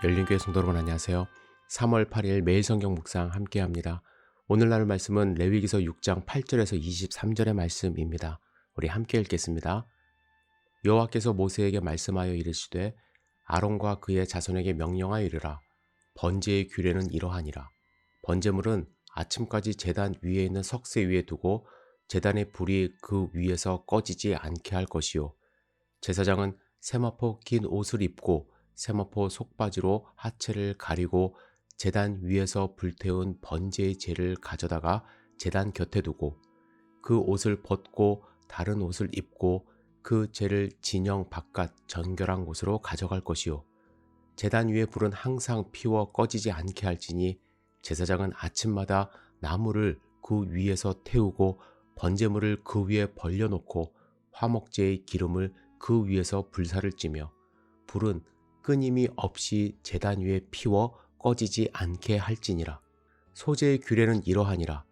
열린교회 성도 여러분 안녕하세요. 3월 8일 매일 성경 묵상 함께합니다. 오늘 나눌 말씀은 레위기서 6장 8절에서 23절의 말씀입니다. 우리 함께 읽겠습니다. 여호와께서 모세에게 말씀하여 이르시되 아론과 그의 자손에게 명령하여 이르라. 번제의 규례는 이러하니라. 번제물은 아침까지 제단 위에 있는 석쇠 위에 두고 제단의 불이 그 위에서 꺼지지 않게 할 것이요. 제사장은 세마포 긴 옷을 입고 세마포 속바지로 하체를 가리고 제단 위에서 불태운 번제의 재를 가져다가 제단 곁에 두고 그 옷을 벗고 다른 옷을 입고 그 재를 진영 바깥 정결한 곳으로 가져갈 것이요. 제단 위의 불은 항상 피워 꺼지지 않게 할지니 제사장은 아침마다 나무를 그 위에서 태우고 번제물을 그 위에 벌려놓고 화목제의 기름을 그 위에서 불사를 찌며 불은 끊임이 없이 제단 위에 피워 꺼지지 않게 할지니라. 소제의 규례는 이러하니라.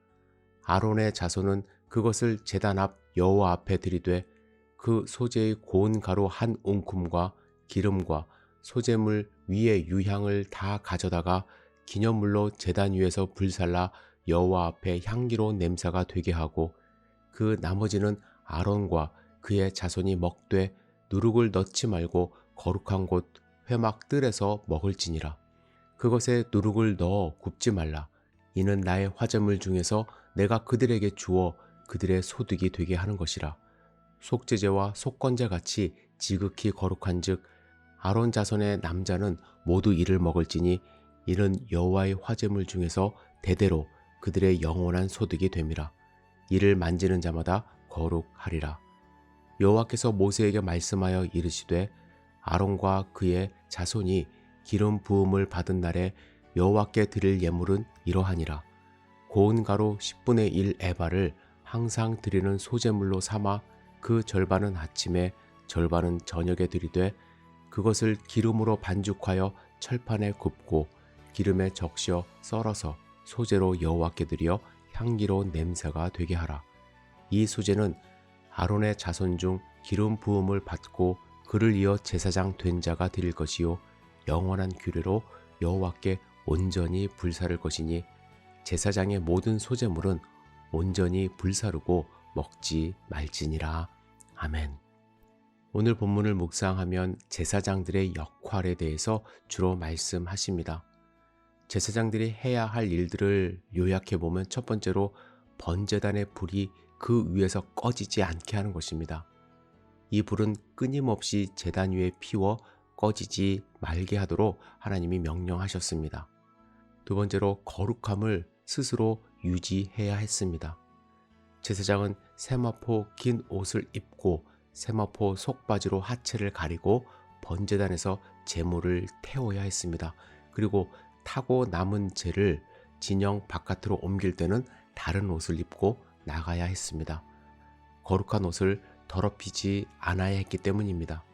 아론의 자손은 그것을 제단 앞 여호와 앞에 들이되 그 소제의 고운 가루 한 웅큼과 기름과 소제물 위에 유향을 다 가져다가 기념물로 제단 위에서 불살라 여호와 앞에 향기로운 냄새가 되게 하고 그 나머지는 아론과 그의 자손이 먹되 누룩을 넣지 말고 거룩한 곳 회막 뜰에서 먹을지니라. 그것에 누룩을 넣어 굽지 말라. 이는 나의 화제물 중에서 내가 그들에게 주어 그들의 소득이 되게 하는 것이라. 속죄제와 속건제 같이 지극히 거룩한즉 아론 자손의 남자는 모두 이를 먹을지니 이는 여호와의 화제물 중에서 대대로 그들의 영원한 소득이 됨이라. 이를 만지는 자마다 거룩하리라. 여호와께서 모세에게 말씀하여 이르시되 아론과 그의 자손이 기름 부음을 받은 날에 여호와께 드릴 예물은 이러하니라. 고운 가루 10분의 1 에바를 항상 드리는 소제물로 삼아 그 절반은 아침에 절반은 저녁에 드리되 그것을 기름으로 반죽하여 철판에 굽고 기름에 적셔 썰어서 소제로 여호와께 드려 향기로운 냄새가 되게 하라. 이 소제는 아론의 자손 중 기름 부음을 받고 그를 이어 제사장 된 자가 드릴 것이요 영원한 규례로 여호와께 온전히 불사를 것이니 제사장의 모든 소제물은 온전히 불사르고 먹지 말지니라. 아멘. 오늘 본문을 묵상하면 제사장들의 역할에 대해서 주로 말씀하십니다. 제사장들이 해야 할 일들을 요약해 보면 첫 번째로 번제단의 불이 그 위에서 꺼지지 않게 하는 것입니다. 이 불은 끊임없이 제단 위에 피워 꺼지지 말게 하도록 하나님이 명령하셨습니다. 두 번째로 거룩함을 스스로 유지해야 했습니다. 제사장은 세마포 긴 옷을 입고 세마포 속바지로 하체를 가리고 번제단에서 제물을 태워야 했습니다. 그리고 타고 남은 재를 진영 바깥으로 옮길 때는 다른 옷을 입고 나가야 했습니다. 거룩한 옷을 더럽히지 않아야 했기 때문입니다.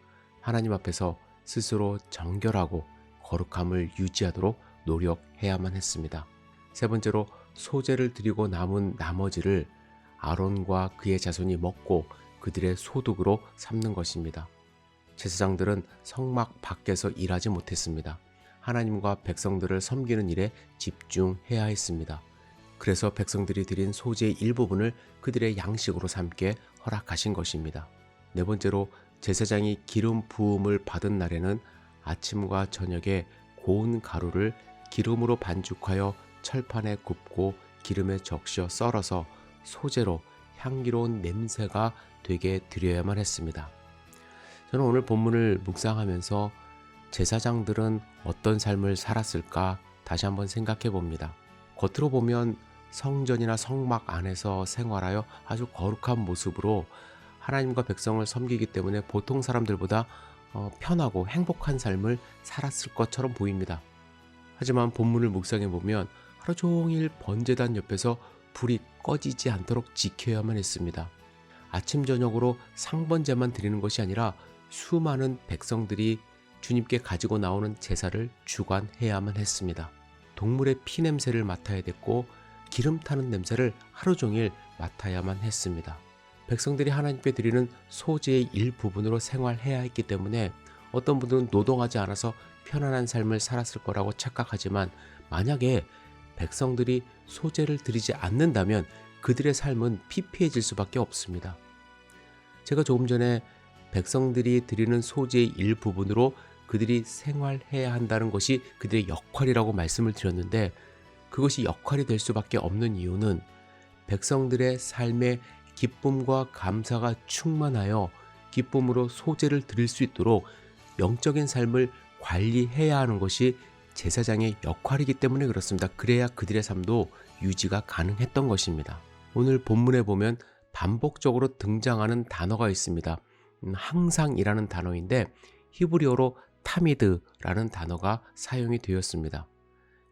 하나님 앞에서 스스로 정결하고 거룩함을 유지하도록 노력해야만 했습니다. 세 번째로 소제를 드리고 남은 나머지를 아론과 그의 자손이 먹고 그들의 소득으로 삼는 것입니다. 제사장들은 성막 밖에서 일하지 못했습니다. 하나님과 백성들을 섬기는 일에 집중해야 했습니다. 그래서 백성들이 드린 소제의 일부분을 그들의 양식으로 삼게 허락하신 것입니다. 네 번째로 제사장이 기름 부음을 받은 날에는 아침과 저녁에 고운 가루를 기름으로 반죽하여 철판에 굽고 기름에 적셔 썰어서 소제로 향기로운 냄새가 되게 드려야만 했습니다. 저는 오늘 본문을 묵상하면서 제사장들은 어떤 삶을 살았을까 다시 한번 생각해 봅니다. 겉으로 보면 성전이나 성막 안에서 생활하여 아주 거룩한 모습으로 하나님과 백성을 섬기기 때문에 보통 사람들보다 편하고 행복한 삶을 살았을 것처럼 보입니다. 하지만 본문을 묵상해 보면 하루 종일 번제단 옆에서 불이 꺼지지 않도록 지켜야만 했습니다. 아침 저녁으로 상번제만 드리는 것이 아니라 수많은 백성들이 주님께 가지고 나오는 제사를 주관해야만 했습니다. 동물의 피 냄새를 맡아야 됐고 기름 타는 냄새를 하루 종일 맡아야만 했습니다. 백성들이 하나님께 드리는 소제의 일부분으로 생활해야 했기 때문에 어떤 분들은 노동하지 않아서 편안한 삶을 살았을 거라고 착각하지만 만약에 백성들이 소제를 드리지 않는다면 그들의 삶은 피폐해질 수밖에 없습니다. 제가 조금 전에 백성들이 드리는 소제의 일부분으로 그들이 생활해야 한다는 것이 그들의 역할이라고 말씀을 드렸는데, 그것이 역할이 될 수밖에 없는 이유는 백성들의 삶에 기쁨과 감사가 충만하여 기쁨으로 소제를 드릴 수 있도록 영적인 삶을 관리해야 하는 것이 제사장의 역할이기 때문에 그렇습니다. 그래야 그들의 삶도 유지가 가능했던 것입니다. 오늘 본문에 보면 반복적으로 등장하는 단어가 있습니다. 항상이라는 단어인데 히브리어로 타미드라는 단어가 사용이 되었습니다.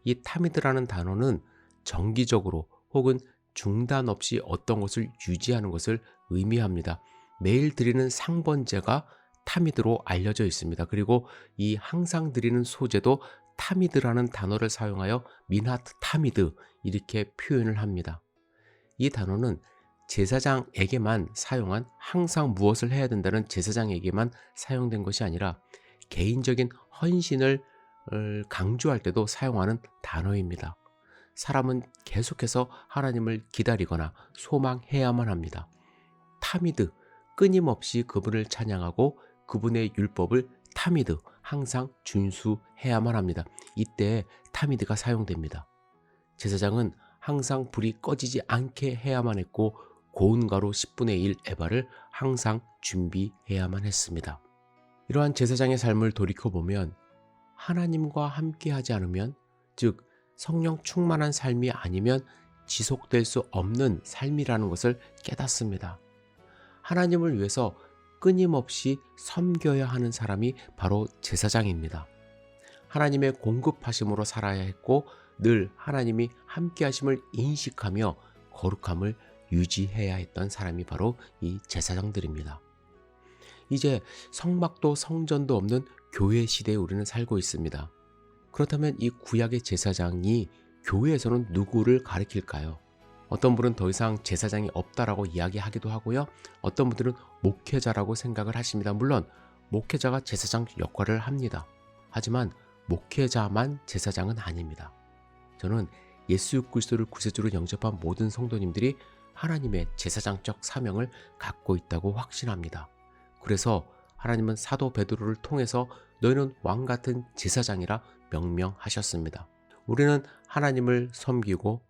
이 타미드라는 단어는 정기적으로 혹은 중단 없이 어떤 것을 유지하는 것을 의미합니다. 매일 드리는 상번제가 타미드로 알려져 있습니다. 그리고 이 항상 드리는 소제도 타미드라는 단어를 사용하여 미나트 타미드 이렇게 표현을 합니다. 이 단어는 제사장에게만 사용한 항상 무엇을 해야 된다는 제사장에게만 사용된 것이 아니라 개인적인 헌신을 강조할 때도 사용하는 단어입니다. 사람은 계속해서 하나님을 기다리거나 소망해야만 합니다. 타미드, 끊임없이 그분을 찬양하고 그분의 율법을 타미드, 항상 준수해야만 합니다. 이때 타미드가 사용됩니다. 제사장은 항상 불이 꺼지지 않게 해야만 했고 고운 가루 10분의 1 에바를 항상 준비해야만 했습니다. 이러한 제사장의 삶을 돌이켜보면 하나님과 함께하지 않으면, 즉 성령 충만한 삶이 아니면 지속될 수 없는 삶이라는 것을 깨닫습니다. 하나님을 위해서 끊임없이 섬겨야 하는 사람이 바로 제사장입니다. 하나님의 공급하심으로 살아야 했고 늘 하나님이 함께하심을 인식하며 거룩함을 유지해야 했던 사람이 바로 이 제사장들입니다. 이제 성막도 성전도 없는 교회 시대에 우리는 살고 있습니다. 그렇다면 이 구약의 제사장이 교회에서는 누구를 가리킬까요? 어떤 분은 더 이상 제사장이 없다라고 이야기하기도 하고요. 어떤 분들은 목회자라고 생각을 하십니다. 물론 목회자가 제사장 역할을 합니다. 하지만 목회자만 제사장은 아닙니다. 저는 예수 그리스도를 구세주로 영접한 모든 성도님들이 하나님의 제사장적 사명을 갖고 있다고 확신합니다. 그래서 하나님은 사도 베드로를 통해서 너희는 왕같은 제사장이라 명명하셨습니다. 우리는 하나님을 섬기고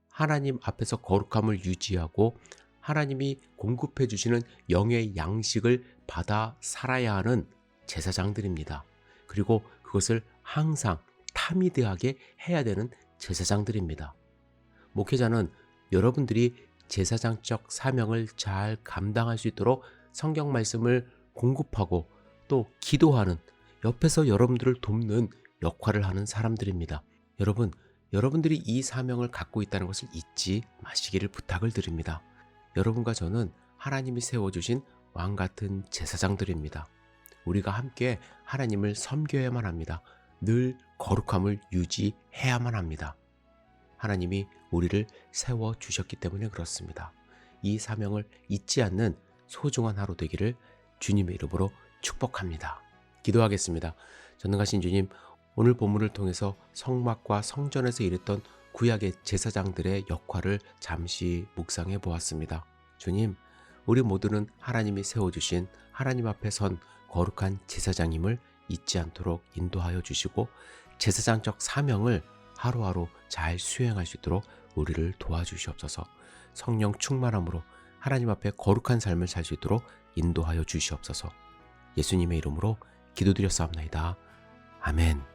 하나님 앞에서 거룩함을 유지하고 하나님이 공급해 주시는 영의 양식을 받아 살아야 하는 제사장들입니다. 그리고 그것을 항상 타미드하게 해야 되는 제사장들입니다. 목회자는 여러분들이 제사장적 사명을 잘 감당할 수 있도록 성경 말씀을 공급하고 또 기도하는, 옆에서 여러분들을 돕는 역할을 하는 사람들입니다. 여러분들이 이 사명을 갖고 있다는 것을 잊지 마시기를 부탁을 드립니다. 여러분과 저는 하나님이 세워주신 왕같은 제사장들입니다. 우리가 함께 하나님을 섬겨야만 합니다. 늘 거룩함을 유지해야만 합니다. 하나님이 우리를 세워주셨기 때문에 그렇습니다. 이 사명을 잊지 않는 소중한 하루 되기를 주님의 이름으로 축복합니다. 기도하겠습니다. 전능하신 주님, 오늘 본문을 통해서 성막과 성전에서 일했던 구약의 제사장들의 역할을 잠시 묵상해 보았습니다. 주님, 우리 모두는 하나님이 세워주신 하나님 앞에 선 거룩한 제사장임을 잊지 않도록 인도하여 주시고 제사장적 사명을 하루하루 잘 수행할 수 있도록 우리를 도와주시옵소서. 성령 충만함으로 하나님 앞에 거룩한 삶을 살 수 있도록 인도하여 주시옵소서. 예수님의 이름으로 기도드렸사옵나이다. 아멘.